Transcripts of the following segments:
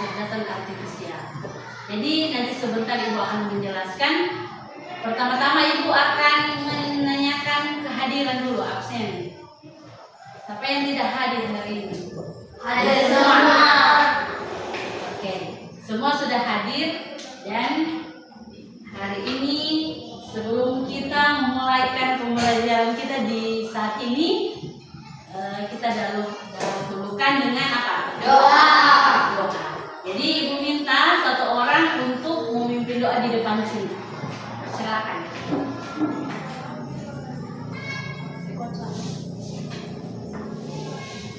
kecerdasan artifisial. Jadi nanti sebentar Ibu akan menjelaskan. Pertama-tama Ibu akan menanyakan kehadiran dulu, absen. Siapa yang tidak hadir hari ini? Hadir semua. Oke, semua sudah hadir. Dan hari ini sebelum kita memulaikan pembelajaran kita di saat ini, kita dahulukan dengan apa? Doa. Jadi Ibu minta satu orang untuk memimpin doa di depan sini. Silakan.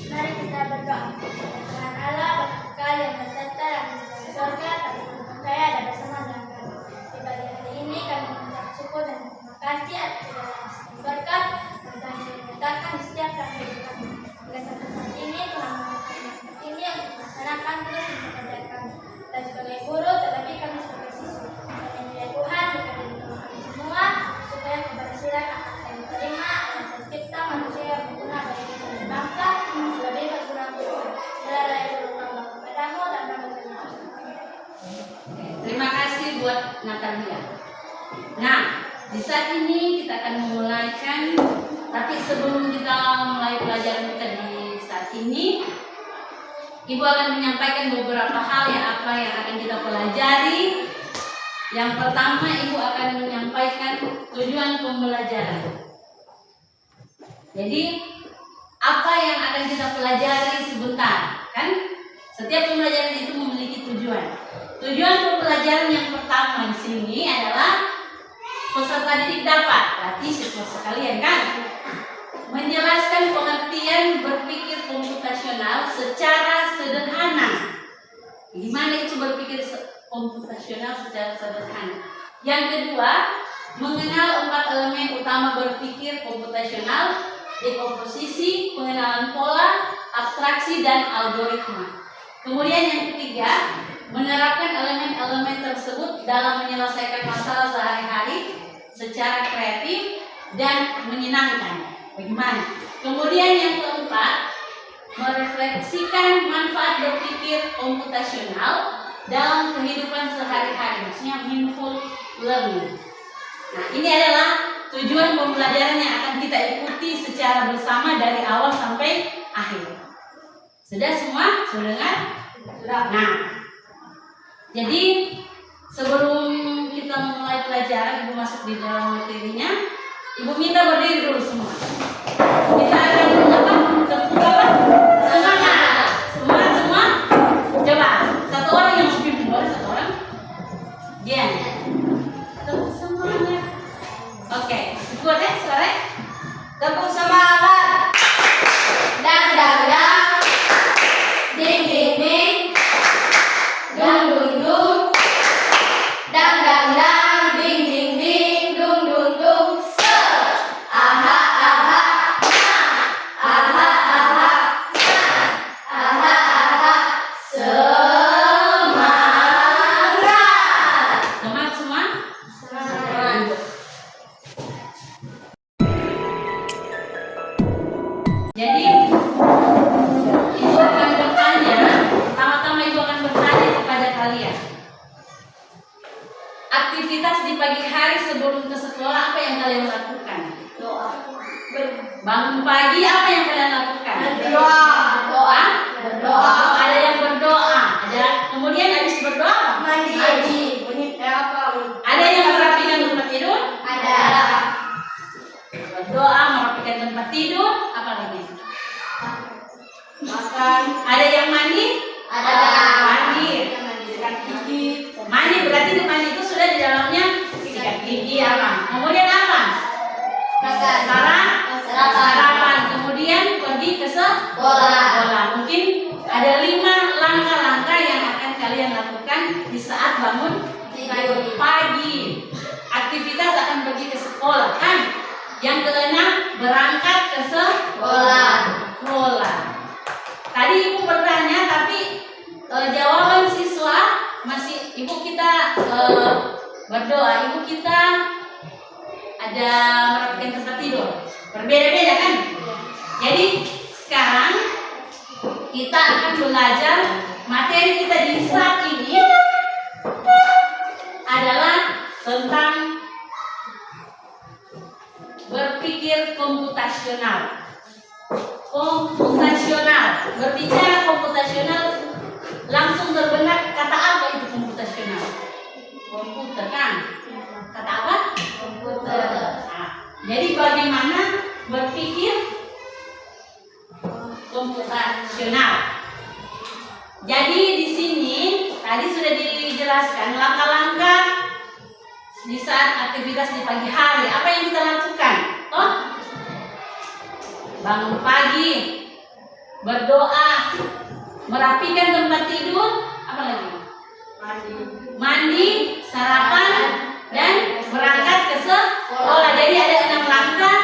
Mari kita berdoa. Tuhan Allah, Bapa yang bertata yang di surga, kami percaya dan bersama dengan kami. Di pagi hari ini kami mengucap syukur dan terima kasih atas segala yang berkat dan Tuhan sudah menyertakan di setiap kehidupan kami. Hingga sampai saat ini Tuhan memberkati ini untuk melaksanakan tugas dan pekerjaan kami. Dan sebagai guru, tetapi kami sebagai siswa. Dan ya Tuhan, berkati kami semua supaya keberhasilan akan kami terima dan tercipta manusia yang berguna bagi kita dan bangsa, lebih berguna untuk Tuhan. Lalai berdoa kepadamu dan nama Tuhan. Terima kasih buat Natalia. Nah, di saat ini kita akan memulaikan. Tapi sebelum kita mulai pelajaran kita di saat ini, Ibu akan menyampaikan beberapa hal yang akan kita pelajari. Yang pertama, Ibu akan menyampaikan tujuan pembelajaran. Jadi, apa yang akan kita pelajari sebentar, kan? Setiap pembelajaran itu memiliki tujuan. Tujuan pembelajaran yang pertama di sini adalah peserta didik dapat, berarti siswa sekalian kan, menjelaskan pengertian berpikir komputasional secara sederhana. Gimana itu berpikir komputasional secara sederhana? Yang kedua, mengenal 4 elemen utama berpikir komputasional: dekomposisi, pengenalan pola, abstraksi, dan algoritma. Kemudian yang ketiga, menerapkan elemen-elemen tersebut dalam menyelesaikan masalah sehari-hari secara kreatif dan menyenangkan. Bagaimana? Kemudian yang keempat, merefleksikan manfaat berpikir komputasional dalam kehidupan sehari-hari, maksudnya mindful learning. Nah, ini adalah tujuan pembelajaran yang akan kita ikuti secara bersama dari awal sampai akhir. Sudah semua? Sudah dengar? Sudah. Nah, jadi sebelum kita memulai pelajaran, Ibu masuk di dalam materinya, Ibu minta berdiri dulu semua. Kita akan semangat. Semua. Coba satu orang yang memimpin, boleh satu orang? Dian. Tepuk semangat. Oke, kuat ya suara? Tepuk semangat. Dang dang dang. Ding ding ding. Dung dung dung. Dang dang dang. Ding ding ding. Dung dung dung. Se. Aha aha. Aha aha. Aha aha. Semangat. Semangat semua? Semangat. Jadi Ibu akan bertanya, pertama-tama Ibu akan bertanya kepada kalian. Aktivitas di pagi hari sebelum ke sekolah, apa yang kalian lakukan? Doa. Bangun pagi, apa yang kalian lakukan? Berdoa. Doa? Berdoa. Ada yang berdoa. Kemudian habis berdoa apa? Mandi. Ada yang merapikan tempat tidur? Ada. Berdoa, merapikan tempat tidur, apa lagi? Makan. Ada yang mandi? Ada. Mandi. Sikat gigi. Mandi berarti di mandi itu sudah di dalamnya sikat gigi apa? Kemudian apa? Makan. Sarapan. Kemudian pergi ke sekolah. Mungkin ada 5 langkah-langkah yang akan kalian lakukan di saat bangun pagi. Aktivitas akan pergi ke sekolah kan? Yang keenam, berangkat ke sekolah. Tadi Ibu bertanya, tapi jawaban siswa masih Ibu kita berdoa. Ibu kita ada merapikan tempat tidur. Berbeda-beda kan? Jadi sekarang kita akan belajar materi kita di saat ini adalah tentang berpikir komputasional. Berbicara komputasional, langsung terbenak kata apa itu komputasional? Komputer kan? Kata apa? Komputer. Nah, jadi bagaimana berpikir komputasional? Jadi di sini tadi sudah dijelaskan langkah-langkah di saat aktivitas di pagi hari. Apa yang kita lakukan? Toh? Bangun pagi, berdoa, merapikan tempat tidur, apa lagi? Mandi, sarapan, dan berangkat ke sekolah. Jadi ada 6 langkah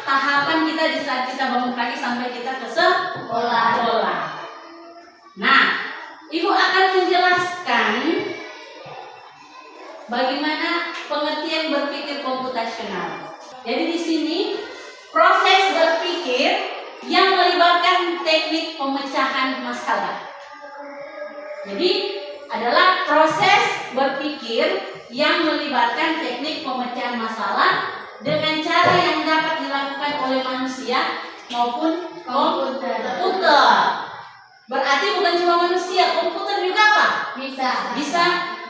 tahapan kita di saat kita bangun pagi sampai kita ke sekolah. Nah, Ibu akan menjelaskan bagaimana pengertian berpikir komputasional. Jadi di sini proses berpikir yang melibatkan teknik pemecahan masalah. Jadi adalah proses berpikir yang melibatkan teknik pemecahan masalah dengan cara yang dapat dilakukan oleh manusia maupun komputer. Berarti bukan cuma manusia, komputer juga apa? Bisa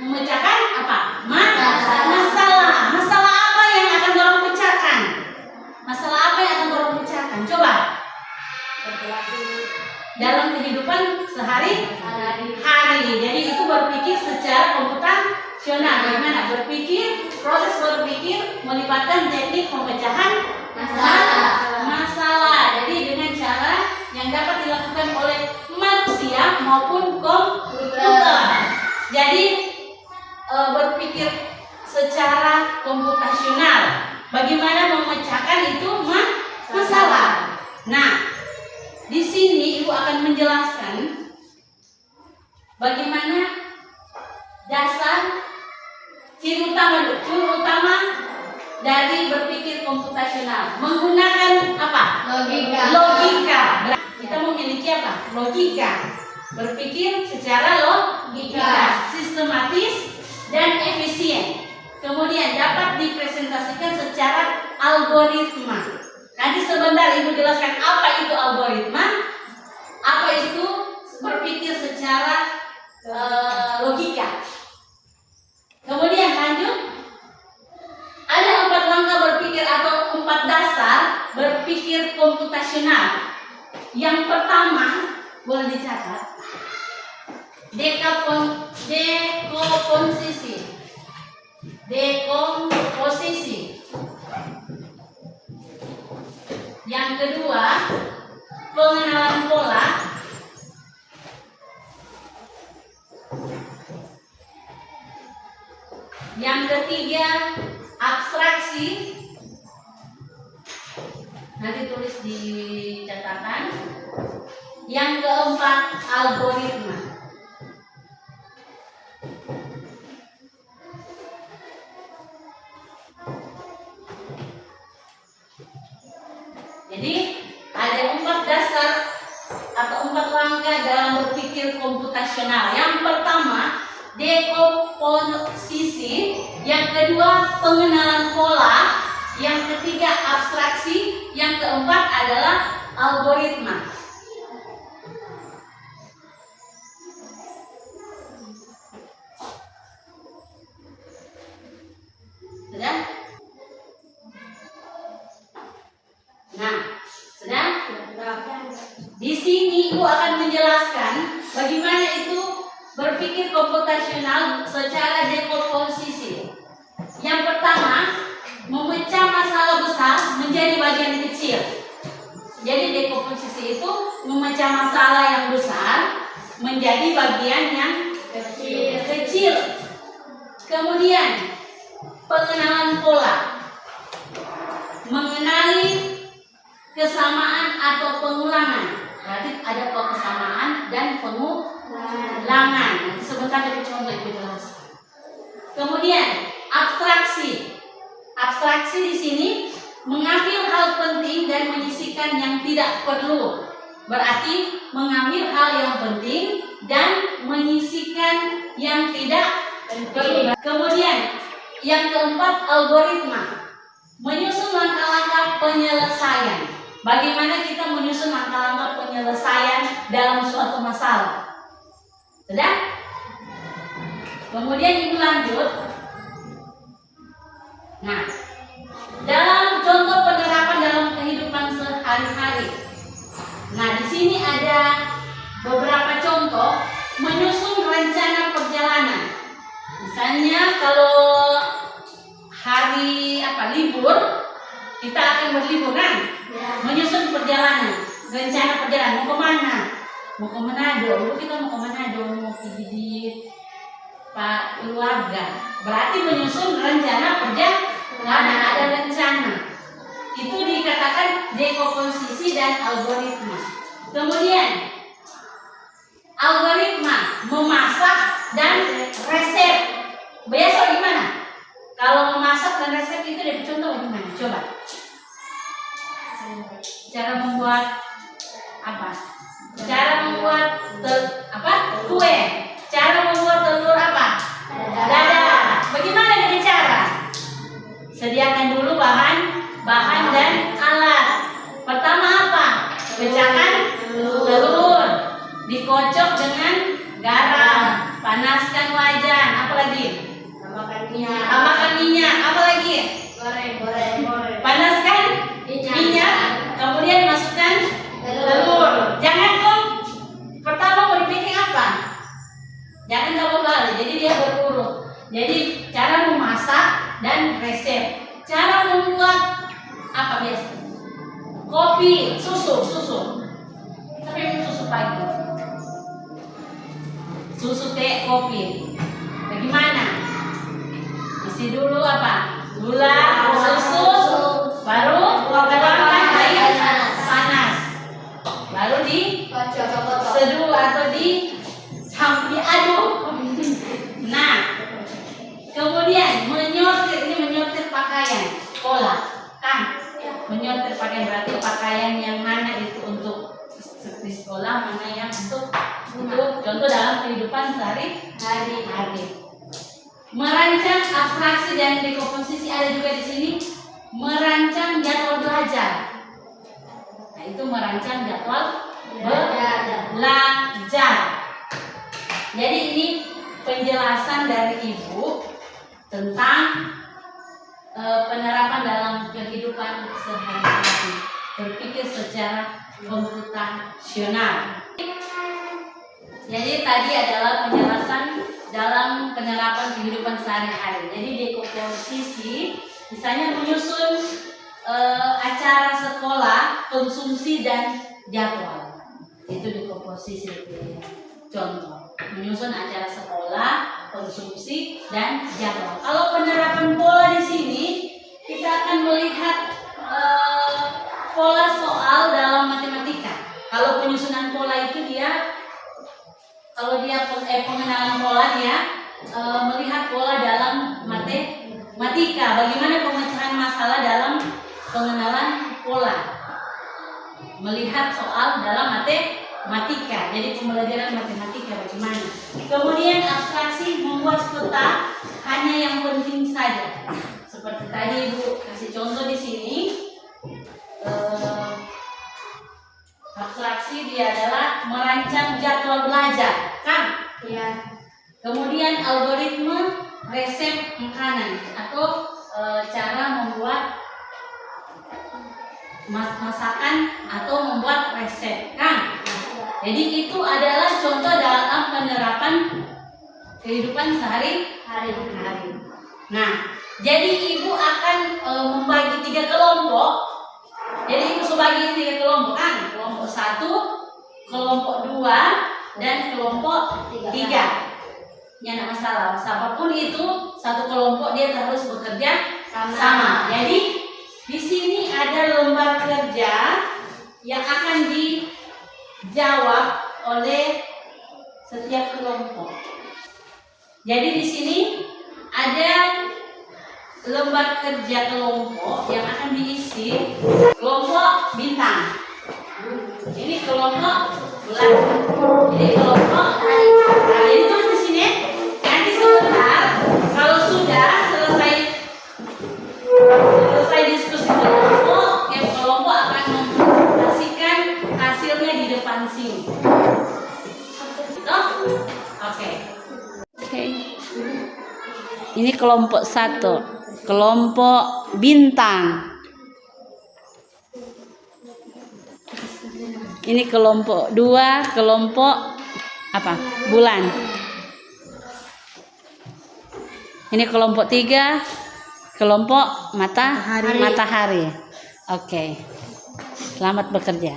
memecahkan apa? Masalah. Masalah apa yang akan dorong pecahkan? Masalah apa yang akan dorong pecahkan? Coba. Dalam kehidupan sehari-hari. Jadi itu berpikir secara komputasional. Bagaimana? Proses berpikir melibatkan teknik pemecahan masalah. Jadi dengan cara yang dapat dilakukan oleh manusia maupun komputer. Jadi berpikir secara komputasional. Bagaimana memecahkan itu masalah. Nah, di sini Ibu akan menjelaskan bagaimana dasar ciri utama dari berpikir komputasional menggunakan apa? Logika. Kita memiliki apa? Logika. Berpikir secara logika, sistematis dan efisien. Kemudian dapat dipresentasikan secara algoritma. Nanti sebentar Ibu jelaskan apa itu algoritma, apa itu berpikir secara logika. Kemudian lanjut, ada 4 langkah berpikir atau 4 dasar berpikir komputasional. Yang pertama, boleh dicatat, dekomposisi. Yang kedua, pengenalan pola. Yang ketiga, abstraksi. Nanti tulis di catatan. Yang keempat, algoritma. Jadi ada 4 dasar atau 4 langkah dalam berpikir komputasional. Yang pertama, dekomposisi. Yang kedua, pengenalan pola. Yang ketiga, abstraksi. Yang keempat adalah algoritma. Sudah? Nah, sudah? Di sini Ibu akan menjelaskan bagaimana itu berpikir komputasional secara dekomposisi. Yang pertama, memecah masalah besar menjadi bagian kecil. Jadi dekomposisi itu memecah masalah yang besar menjadi bagian yang kecil. Kemudian pengenalan pola, mengenali kesamaan atau pengulangan. Berarti ada kesamaan dan pengulangan. Nanti sebentar dari contoh Ibu jelaskan. Kemudian abstraksi. Abstraksi di sini mengambil hal penting dan menyisihkan yang tidak perlu. berarti mengambil hal yang penting dan menyisihkan yang tidak penting. Kemudian yang keempat, algoritma, menyusun langkah-langkah penyelesaian. Bagaimana kita menyusun langkah-langkah penyelesaian dalam suatu masalah. Sudah? Kemudian ibu lanjut. Nah, dalam contoh penerapan dalam kehidupan sehari-hari. Nah, di sini ada beberapa contoh menyusun rencana perjalanan. Misalnya kalau hari libur, kita akan berlibur kan? Menyusun perjalanan, rencana perjalanan mau kemana? Mau ke Manado. Dulu kita mau ke Manado, mau pergi di Pak keluarga. Berarti menyusun rencana perjalanan, ada rencana. Itu dikatakan dekomposisi dan algoritma. Kemudian algoritma memasak dan resep. Besok gimana? Kalau memasak dan resep itu dari contoh bagaimana? Coba. Cara membuat apa? Cara membuat kue. Cara membuat telur apa? Dadar. Bagaimana dengan cara? Sediakan dulu bahan dan alat. Pertama apa? Pecahkan telur, dikocok dengan garam, panaskan wajan, apa lagi? Tambahkan minyak, apa lagi? Goreng. Panaskan minyak, kemudian masukkan telur. Jangan kok pertama mau dibikin apa? Jangan double balik, jadi dia berurut. Jadi cara memasak dan resep. Cara membuat apa biasa? Kopi, susu. Tapi susu pagi. Susu teh, kopi. Bagaimana? Isi dulu apa? Gula, susu, baru tuangkan air panas. Baru diseduh atau diaduk. Nah, kemudian menyortir pakaian, sekolah, kan? Menyortir pakaian berarti pakaian yang mana itu untuk di sekolah, mana yang untuk contoh dalam kehidupan sehari-hari. Merancang abstraksi dan dekomposisi ada juga di sini. Merancang jadwal belajar. Nah, itu merancang jadwal belajar. Jadi ini penjelasan dari Ibu tentang penerapan dalam kehidupan sehari-hari, berpikir secara komputasional. Jadi tadi adalah penjelasan dalam penerapan kehidupan sehari-hari. Jadi dekomposisi, misalnya menyusun acara sekolah, konsumsi dan jadwal. Itu dekomposisi itu ya. Contoh, menyusun acara sekolah, konsumsi dan jadwal. Kalau penerapan pola di sini, kita akan melihat pola soal dalam matematika. Kalau penyusunan pola itu pengenalan pola dia melihat pola dalam matematika. Bagaimana pemecahan masalah dalam pengenalan pola? Melihat soal dalam matematika. Jadi pembelajaran matematika bagaimana? Kemudian abstraksi, membuat peta hanya yang penting saja. Seperti tadi Ibu kasih contoh di sini. Abstraksi dia adalah merancang jadwal belajar, kan? Iya. Kemudian algoritma resep makanan atau cara membuat masakan atau membuat resep, kan? Jadi itu adalah contoh dalam penerapan kehidupan sehari-hari. Nah, jadi Ibu akan membagi 3 kelompok. Jadi Ibu bagi 3 kelompok, kan? Kelompok 1, kelompok 2, dan kelompok 3. Ya, tidak masalah. Siapapun itu satu kelompok dia harus bekerja sama. Jadi di sini ada lembar kerja yang akan dijawab oleh setiap kelompok. Jadi di sini ada lembar kerja kelompok yang akan diisi kelompok bintang. Ini kelompok bulan. Ini kelompok hari. Ini tulis di sini. Nanti sebentar kalau sudah selesai diskusi kelompok, yang kelompok akan mempresentasikan hasilnya di depan sini. Oke. Ini kelompok 1, kelompok bintang. Ini kelompok 2, kelompok apa? Bulan. Ini kelompok 3, kelompok matahari. Oke. Selamat bekerja.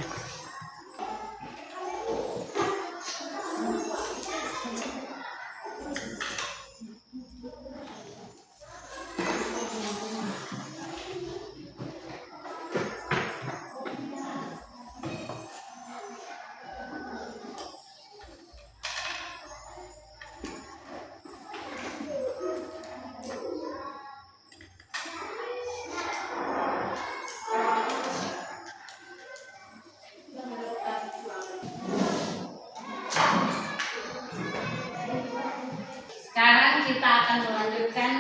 Sekarang kita akan melanjutkan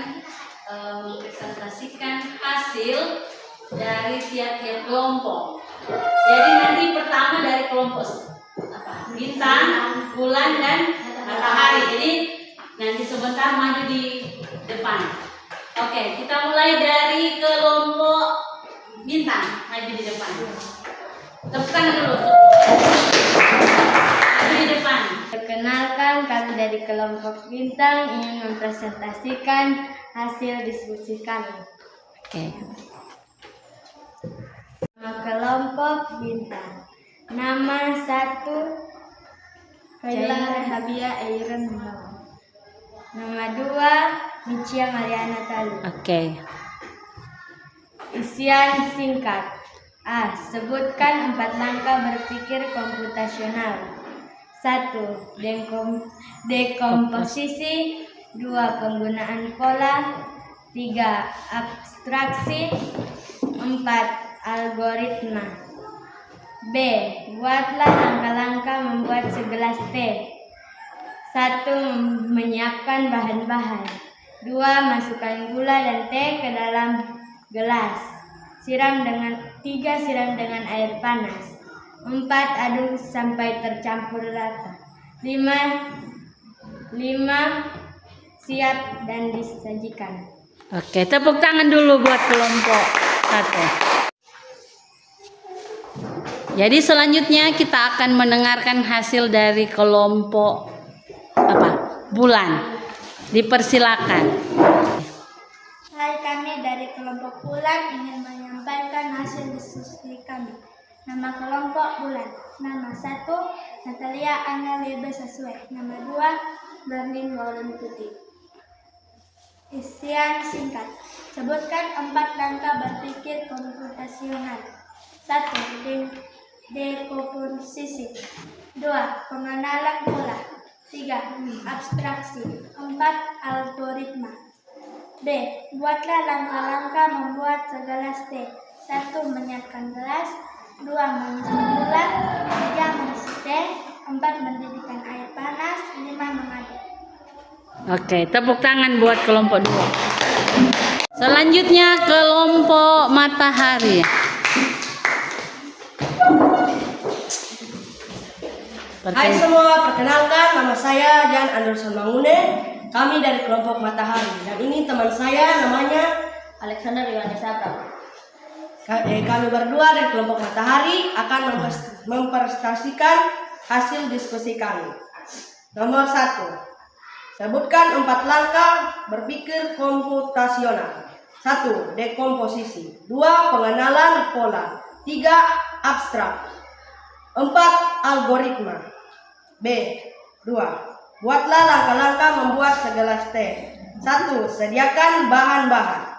mempresentasikan hasil dari tiap-tiap kelompok. Jadi nanti pertama dari kelompok bintang, bulan, dan matahari. Jadi nanti sebentar maju di depan. Oke, kita mulai dari kelompok bintang, maju di depan. Tepuk tangan dulu. Maju di depan. Perkenalkan, kami dari kelompok bintang ingin mempresentasikan hasil diskusi kami. Oke. Nama kelompok bintang. Nama 1 Kaila Rehabia Eiren Muhammad. Nama 2 Micia Mariana Talu. Oke. Isian singkat. A. Sebutkan 4 langkah berpikir komputasional. 1. Dekomposisi. 2. Penggunaan pola. 3. Abstraksi. 4. Algoritma. B. Buatlah langkah-langkah membuat segelas teh. 1. Menyiapkan bahan-bahan. 2. Masukkan gula dan teh ke dalam gelas. 3. Siram dengan air panas. 4. Aduk sampai tercampur rata. 5. Siap dan disajikan. Oke, tepuk tangan dulu buat kelompok 1. Jadi selanjutnya kita akan mendengarkan hasil dari kelompok bulan. Dipersilakan. Hai, kami dari kelompok bulan ingin menyampaikan hasil diskusi kami. Nama kelompok bulan. Nama 1 Natalia Aneliebe Sasue. Nama 2 Berlin Warren Putih. Isian singkat. Sebutkan 4 langkah berpikir komputasional. 1. Dekomposisi. 2. Pengenalan pola. 3. Abstraksi. 4. Algoritma. B. Buatlah langkah-langkah membuat segelas teh. 1. Menyiapkan gelas. 2. mengisi gula. 3. mengisi teh. 4. mendidihkan air panas. 5. mengaduk. Oke, tepuk tangan buat kelompok 2. Selanjutnya kelompok matahari. Hai semua, perkenalkan nama saya Jan Anderson Mangune. Kami dari kelompok matahari. Dan ini teman saya namanya Alexander Yohanes Abram. Kami berdua dari kelompok matahari akan mempresentasikan hasil diskusi kami. Nomor 1. Sebutkan 4 langkah berpikir komputasional. 1. Dekomposisi. 2. Pengenalan pola. 3. Abstrak. 4. Algoritma. B. 2. Buatlah langkah-langkah membuat segelas teh. 1. Sediakan bahan-bahan.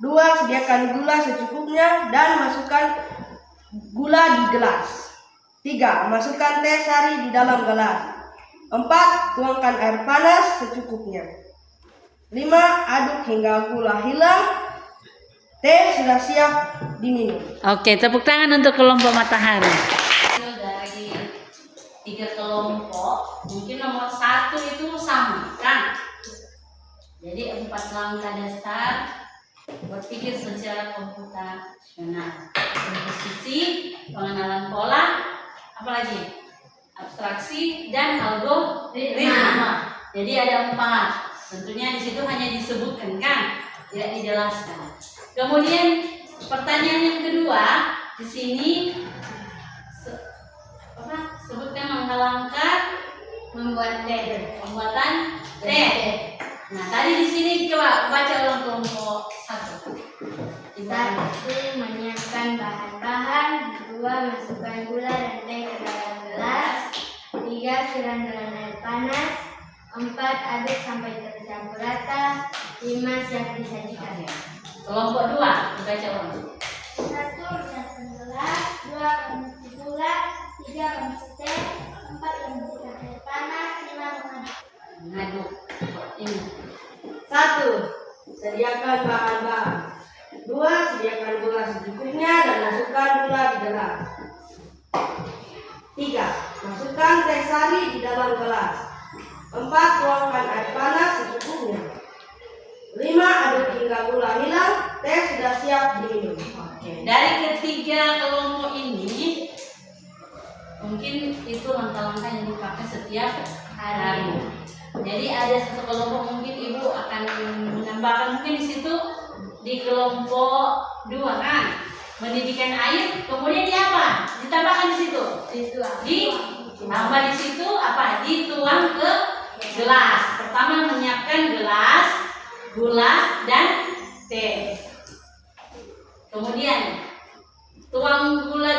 2. Sediakan gula secukupnya dan masukkan gula di gelas. 3. Masukkan teh sari di dalam gelas. 4. Tuangkan air panas secukupnya. 5. Aduk hingga gula hilang. Teh sudah siap diminum. Oke, tepuk tangan untuk kelompok matahari. Hasil dari 3 kelompok, mungkin nomor 1 itu sama kan? Jadi 4 langkah dasar berpikir secara komputasional. Komposisi, pengenalan pola, apalagi abstraksi dan algoritma. Jadi ada 4. Tentunya di situ hanya disebutkan kan, tidak dijelaskan. Kemudian pertanyaan yang kedua di sini sebutkan langkah-langkah pembuatan teh. Nah, tadi di sini coba baca ulang kelompok 1. 1. Menyiapkan bahan-bahan. 2. Masukkan gula dan teh ke dalam gelas. 3. Siram dengan air panas. 4. Aduk sampai tercampur rata. 5. Siap disajikan. Kelompok 2 dibaca ulang. 1. Siapkan gelas. 2. mengisi gula. 3. mengisi teh. 4. memberikan air panas. 5. mengaduk. Ini 1. Sediakan bahan-bahan. 2. Sediakan gula secukupnya dan masukkan gula di gelas. 3. Masukkan teh sari di dalam gelas. 4. Tuangkan air panas secukupnya. 5. Aduk hingga gula hilang. Teh sudah siap diminum. Oke. Dari ketiga kelompok ini mungkin itu langkah-langkah yang dipakai setiap hari. Jadi ada satu kelompok mungkin ibu akan menambahkan mungkin di situ di kelompok 2 kan pendidikan air, kemudian di apa? Ditambahkan di situ. Ditambah di situ apa? Dituang ke gelas. Pertama menyiapkan gelas, gula dan teh. Kemudian tuang gula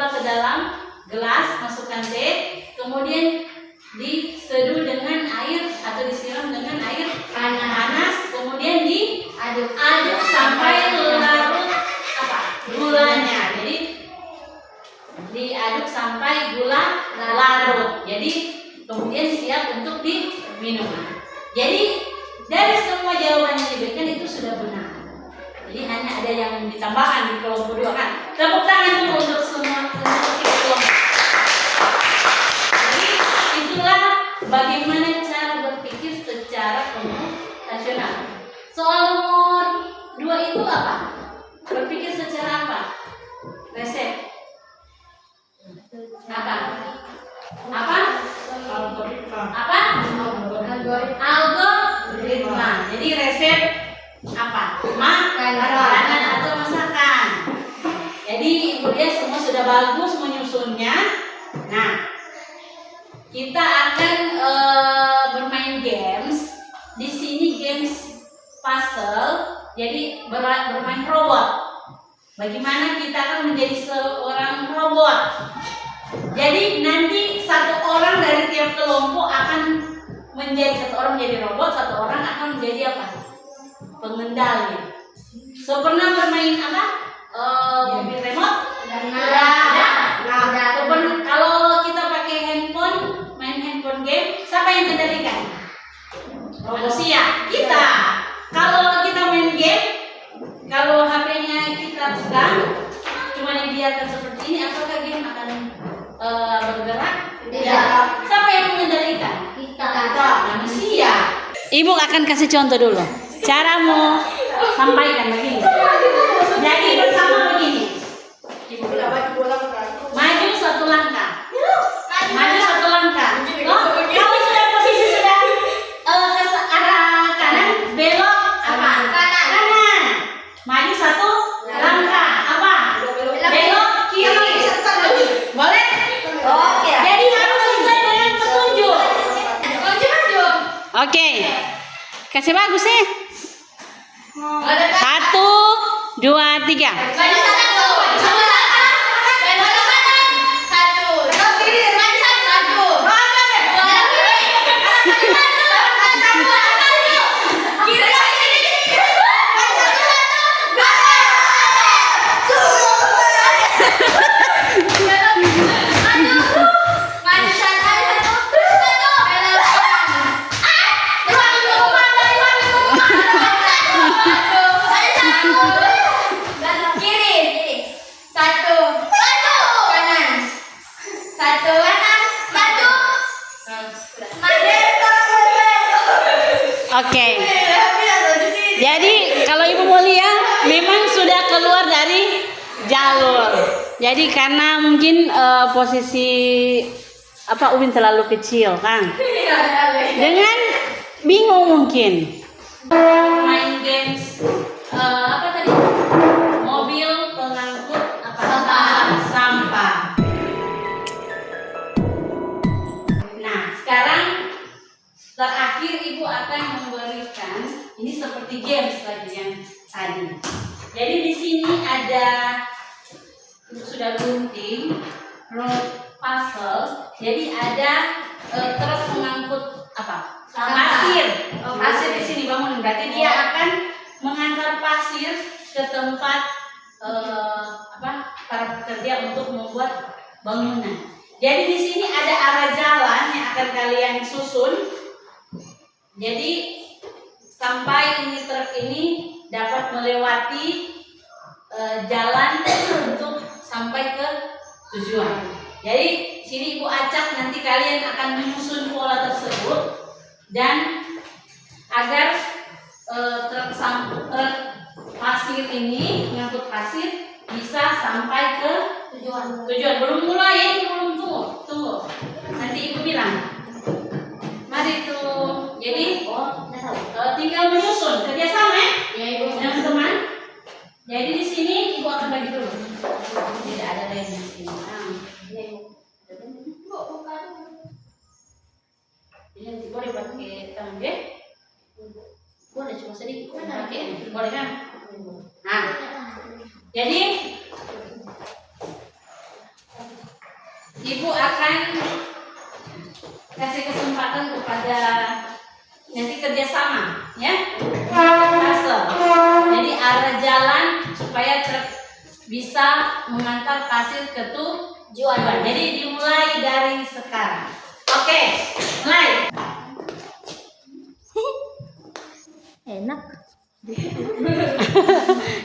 ke dalam gelas, masukkan teh, kemudian diseduh dengan air atau disiram dengan air panas, kemudian diaduk sampai larut gulanya. Jadi diaduk sampai gula larut. Jadi kemudian siap untuk diminum. Jadi dari semua jawaban yang diberikan itu sudah benar. Jadi hanya ada yang ditambahkan di kelompok 2 kan. Tepuk tangan dulu untuk semua kelompok. Jadi itulah bagaimana cara berpikir secara komputasional. Soal nomor 2 itu apa? Berpikir secara apa? Resep. Apa? Algoritma. Jadi resep apa? Makanan atau masakan. Jadi kemudian semua sudah bagus menyusunnya. Nah, kita akan bermain games. Di sini games puzzle. Jadi bermain robot. Bagaimana kita akan menjadi seorang robot. Jadi nanti satu orang dari tiap kelompok akan menjadi robot, satu orang akan menjadi apa? Pengendali. So pernah bermain apa? Mobil remote? Nah, kalau kita pakai handphone, main handphone game, siapa yang kendalikan? Manusia. Kita. Kalau kita main game, kalau HP-nya kita pegang, cuma dibiarkan seperti ini, apakah game akan bergerak? Tidak. Siapa yang mengendalikan? Kita. Manusia. Ibu akan kasih contoh dulu. Caramu sampaikan begini. Jadi bersama begini. Ibu tidak maju langkah. Maju 1 langkah. Maju 1 langkah. Kalau sudah posisi sudah ke arah kanan, belok apa? Kanan. Maju 1 langkah. Apa? Belok kiri. Boleh? Oke. Jadi harus sesuai dengan petunjuk. Oke. Kasih bagus sih. 1, 2, 3. Kiri. Oke. Jadi kalau Ibu mau lihat memang sudah keluar dari jalur. Jadi karena mungkin posisi Ubin terlalu kecil kan. Dengan bingung mungkin. Main games apa tadi? Mobil pengangkut sampah. Nah, sekarang terakhir Ibu akan memberikan ini seperti games lagi yang tadi. Jadi di sini ada Ibu sudah gunting road puzzle. Jadi ada truk mengangkut pasir. Pasir di sini bangun. Berarti dia akan mengantar pasir ke tempat para pekerja untuk membuat bangunan. Jadi di sini ada arah jalan yang akan kalian susun. Jadi sampai ini truk ini dapat melewati jalan untuk sampai ke tujuan. Jadi sini Ibu acak, nanti kalian akan menyusun pola tersebut dan agar truk pasir ini mengangkut pasir bisa sampai ke tujuan. Belum mulai ya, ini belum tunggu. Nanti Ibu bilang. Mari tuh. Jadi tinggal menyusun kerjasama ya Ibu dengan teman. Jadi di sini Ibu akan bagi dulu. Tidak ada lem di sini. Ini boleh pakai tangan deh. Boleh cuma sedikit. Boleh kan? Nah, jadi Ibu akan kasih kesempatan kepada nanti kerjasama, ya. Jadi arah jalan supaya truk bisa mengantar pasir ke tujuan. Jadi dimulai dari sekarang. Oke, mulai. Enak.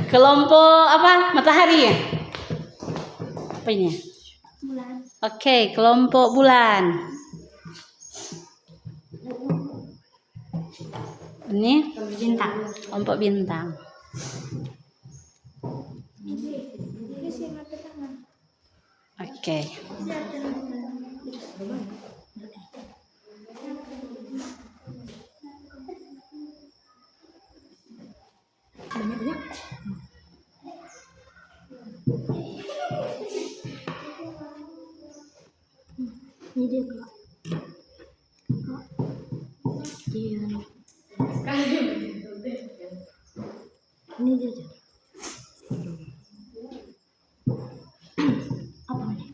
Kelompok matahari ya? Apa ini? Bulan. Oke, kelompok bulan. Ini bintang. Kelompok bintang. Oke. Ini dia Kak. Iya. Ini dia aja. Apa ini?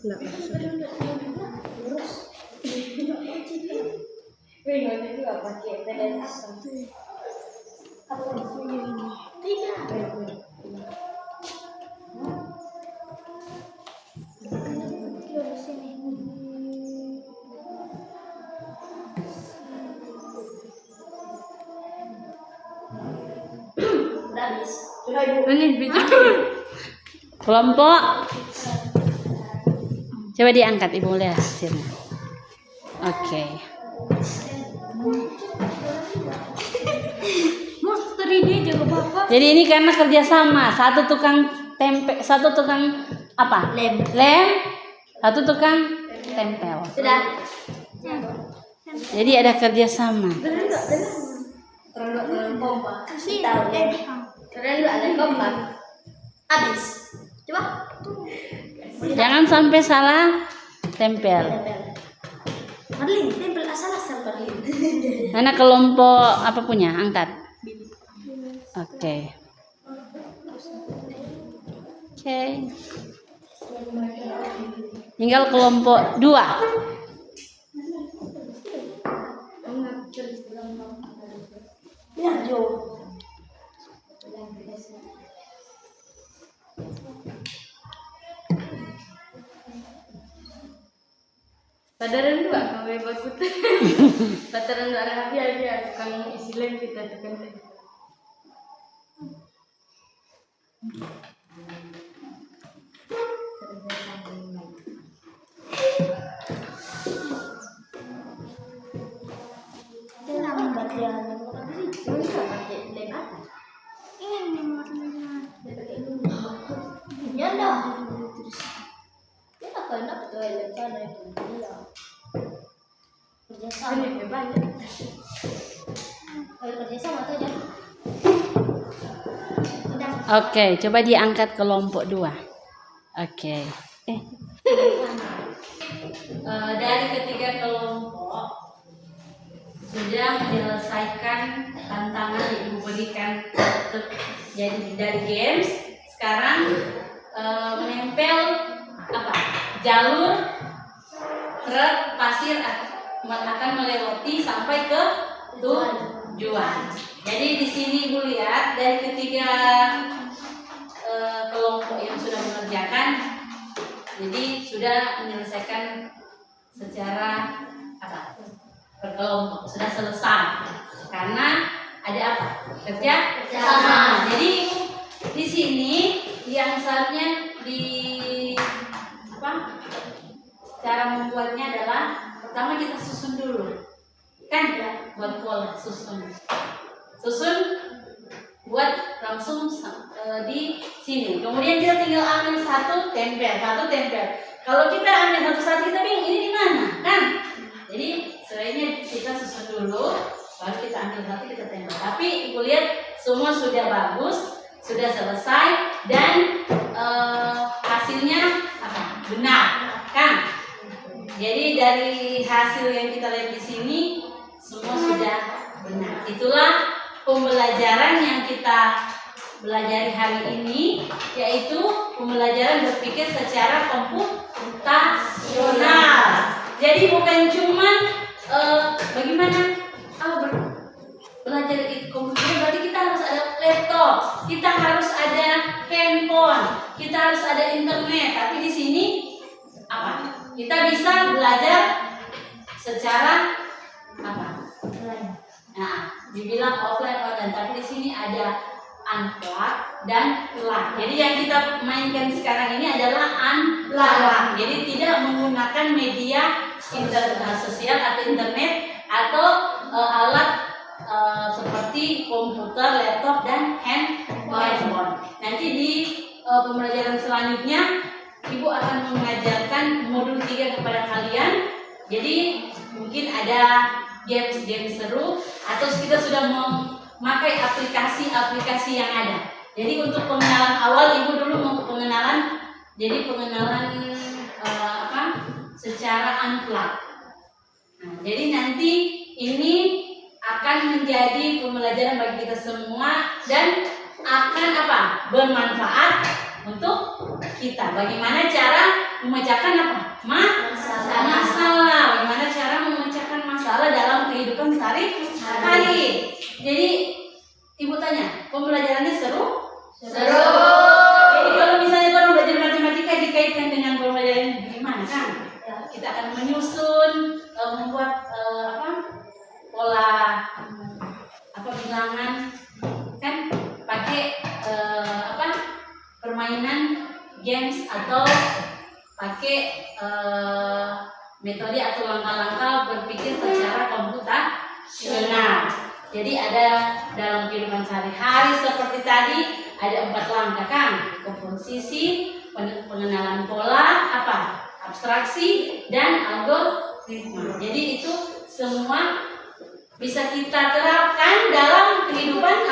Enggak. Kelompok. Coba diangkat Ibu lihat hasilnya. Oke. Jadi ini karena kerjasama, satu tukang tempe, satu tukang lem, satu tukang tempel. Sudah. Jadi ada kerjasama. Ada kompak. Habis. Coba. Jangan sampai salah tempel. Marlin, tempel asal-asal Marlin. Mana kelompok punya? Angkat. Oke. Tinggal kelompok 2. Padaran dua kami bakut. Padaran dua rapi aja tukang isi lem kita tukang lem. Iya. Kerjasama. Ini banyak. Kalau kerjasama tuh jangan. Oke, coba diangkat kelompok 2. Oke. Dari ketiga kelompok sudah menyelesaikan tantangan yang Ibu berikan jadi dari games. Sekarang menempel jalur truk pasir akan melewati sampai ke tujuan. Jadi di sini Ibu lihat dari ketiga kelompok yang sudah mengerjakan, jadi sudah menyelesaikan secara berkelompok, sudah selesai karena ada kerja sama. Jadi di sini yang seharusnya cara membuatnya adalah pertama kita susun dulu, kan buat pola susun buat langsung di sini. Kemudian kita tinggal ambil satu tempel. Kalau kita ambil satu kita bingung ini di mana, kan? Jadi sebaiknya kita susun dulu, baru kita ambil satu kita tempel. Tapi Ibu lihat semua sudah bagus, sudah selesai dan hasilnya benar, kan? Jadi dari hasil yang kita lihat di sini semua sudah benar. Itulah pembelajaran yang kita pelajari hari ini, yaitu pembelajaran berpikir secara komputasional. Jadi bukan cuma bagaimana belajar komputer, berarti kita harus ada laptop, kita harus ada handphone, kita harus ada internet. Tapi di sini kita bisa belajar secara dibilang offline online, tapi di sini ada unplug dan plug. Jadi yang kita mainkan sekarang ini adalah unplug. Jadi tidak menggunakan media sosial atau internet atau alat seperti komputer, laptop dan handphone. Nanti di pembelajaran selanjutnya Ibu akan mengajarkan modul 3 kepada kalian. Jadi mungkin ada games seru atau kita sudah memakai aplikasi yang ada. Jadi untuk pengenalan awal Ibu dulu mau pengenalan secara unplug. Jadi nanti ini akan menjadi pembelajaran bagi kita semua dan akan bermanfaat untuk kita. Bagaimana cara memecahkan masalah? Bagaimana cara memecahkan masalah dalam kehidupan sehari-hari? Jadi Ibu tanya, pembelajarannya seru? Seru. Jadi kalau misalnya orang belajar matematika dikaitkan dengan pembelajaran gimana kan? Kita akan menyusun, membuat pola bilangan, kan? Pakai permainan games atau pakai metode atau langkah-langkah berpikir secara komputasional. Jadi ada dalam kehidupan sehari-hari seperti tadi ada 4 langkah kan? Komposisi, pengenalan pola, abstraksi dan algoritma. Jadi itu semua bisa kita terapkan dalam kehidupan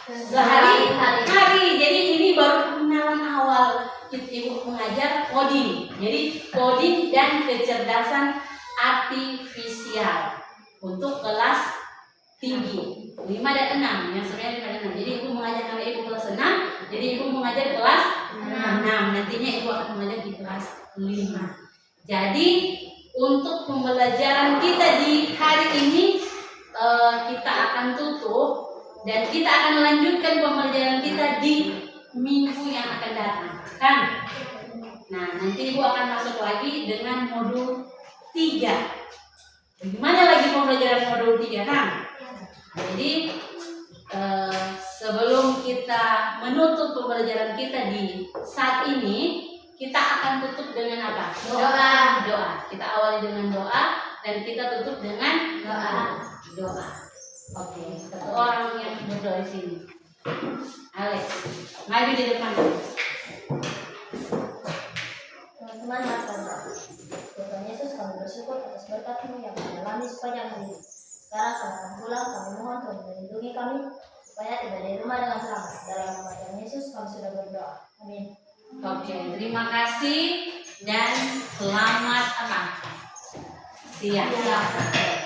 sehari-hari. Jadi ini baru pengenalan awal. Ibu mengajar coding. Jadi coding dan kecerdasan artifisial untuk kelas tinggi 5 dan 6. Yang sebenarnya 5 dan 6. Jadi Ibu mengajar karena Ibu kelas 6. Jadi Ibu mengajar kelas 6. Nantinya Ibu akan mengajar di kelas 5. Jadi untuk pembelajaran kita di hari ini kita akan tutup dan kita akan melanjutkan pembelajaran kita di minggu yang akan datang, kan? Nah, nanti Ibu akan masuk lagi dengan modul 3. Bagaimana lagi pembelajaran modul 3, kan? Jadi sebelum kita menutup pembelajaran kita di saat ini, kita akan tutup dengan doa. Kita awali dengan doa dan kita tutup dengan doa. Oke, satu orang yang berdoa di sini. Alex, maju di depan. Teman-teman, Tuhan Yesus kami bersyukur atas berkat-Mu yang kami alami sepanjang hari ini. Sekarang kami akan pulang, kami mohon Tuhan melindungi kami supaya tiba di rumah dengan selamat. Dalam nama Tuhan Yesus kami sudah berdoa. Amin. Oke, terima kasih dan selamat apa? Siang.